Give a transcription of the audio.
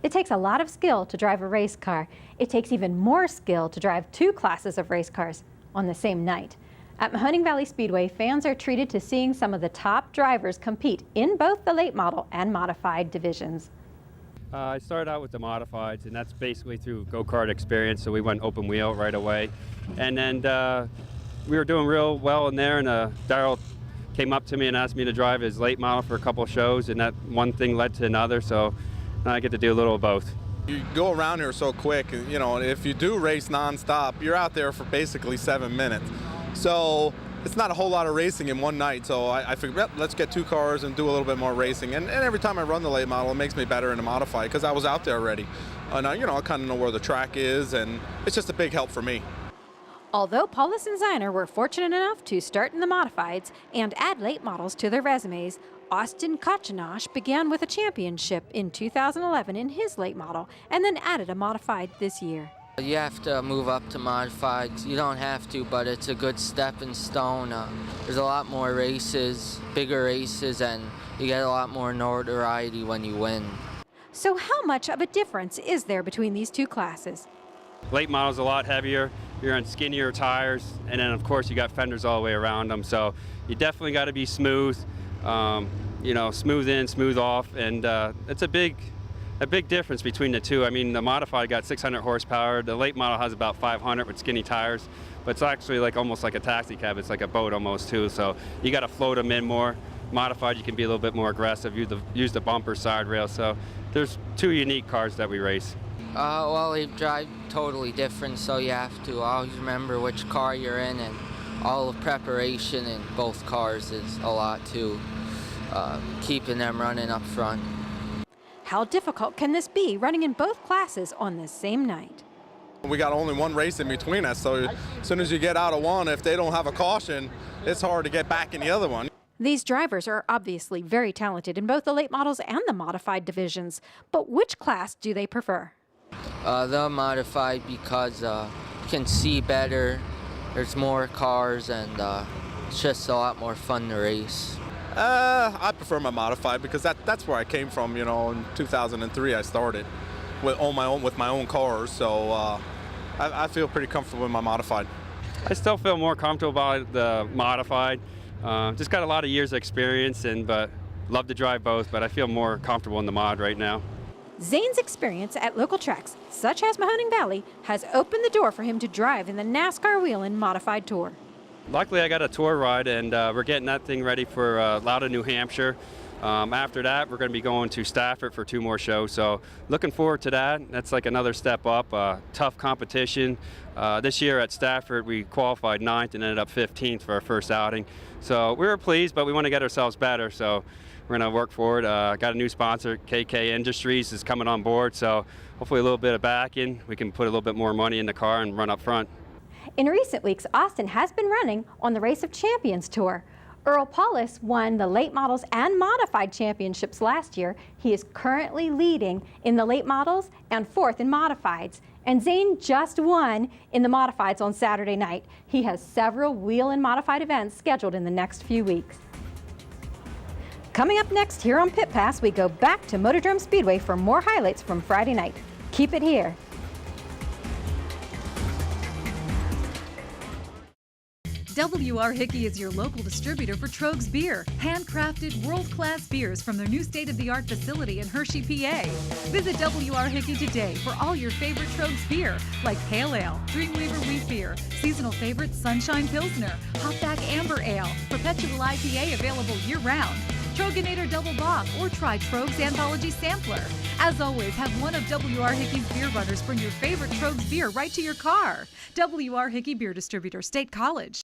It takes a lot of skill to drive a race car. It takes even more skill to drive two classes of race cars on the same night. At Mahoning Valley Speedway, fans are treated to seeing some of the top drivers compete in both the late model and modified divisions. I started out with the modifieds, and that's basically through go-kart experience, so we went open wheel right away. And then we were doing real well in there, and Darryl came up to me and asked me to drive his late model for a couple of shows, and that one thing led to another, so now I get to do a little of both. You go around here so quick, you know, if you do race nonstop, you're out there for basically 7 minutes. So it's not a whole lot of racing in one night, so I figured, yep, let's get two cars and do a little bit more racing. And every time I run the late model, it makes me better in the modified because I was out there already. And you know, I kind of know where the track is, and it's just a big help for me. Although Paulus and Ziner were fortunate enough to start in the modifieds and add late models to their resumes, Austin Kachinosh began with a championship in 2011 in his late model and then added a modified this year. You have to move up to modifieds. You don't have to, but it's a good stepping stone. There's a lot more races, bigger races, and you get a lot more notoriety when you win. So how much of a difference is there between these two classes? Late model's a lot heavier, you're on skinnier tires, and then of course you got fenders all the way around them, so you definitely got to be smooth, you know, smooth in, smooth off, and it's a big difference between the two. I mean, the modified got 600 horsepower, the late model has about 500 with skinny tires, but it's actually like almost like a taxi cab, it's like a boat almost too, so you got to float them in more. Modified, you can be a little bit more aggressive, use the bumper side rail, so there's two unique cars that we race. Well, they drive totally different, so you have to always remember which car you're in, and all the preparation in both cars is a lot too, keeping them running up front. How difficult can this be, running in both classes on the same night? We got only one race in between us, so as soon as you get out of one, if they don't have a caution, it's hard to get back in the other one. These drivers are obviously very talented in both the late models and the modified divisions, but which class do they prefer? The modified because you can see better, there's more cars, and it's just a lot more fun to race. I prefer my modified because that's where I came from. You know, in 2003 I started with my own cars, so I feel pretty comfortable with my modified. I still feel more comfortable about the modified. Just got a lot of years of experience, but love to drive both, but I feel more comfortable in the mod right now. Zane's experience at local tracks, such as Mahoning Valley, has opened the door for him to drive in the NASCAR Whelen Modified Tour. Luckily, I got a tour ride, and we're getting that thing ready for Loudon, New Hampshire. After that, we're going to be going to Stafford for 2 more shows, so looking forward to that. That's like another step up, tough competition. This year at Stafford, we qualified 9th and ended up 15th for our first outing. So we were pleased, but we want to get ourselves better, so we're going to work forward. Got a new sponsor, KK Industries, is coming on board, so hopefully a little bit of backing. We can put a little bit more money in the car and run up front. In recent weeks, Austin has been running on the Race of Champions Tour. Earl Paulus won the late models and modified championships last year. He is currently leading in the late models and 4th in modifieds. And Zane just won in the modifieds on Saturday night. He has several wheel and modified events scheduled in the next few weeks. Coming up next here on Pit Pass, we go back to Motordrome Speedway for more highlights from Friday night. Keep it here. W.R. Hickey is your local distributor for Trogs Beer. Handcrafted, world-class beers from their new state-of-the-art facility in Hershey, PA. Visit W.R. Hickey today for all your favorite Trogs beer, like Pale Ale, Dreamweaver Wheat Beer, seasonal favorites Sunshine Pilsner, Hopback Amber Ale, Perpetual IPA available year-round, Troganator Double Bock, or try Trogs Anthology Sampler. As always, have one of W.R. Hickey's beer runners bring your favorite Trogs beer right to your car. W.R. Hickey Beer Distributor, State College.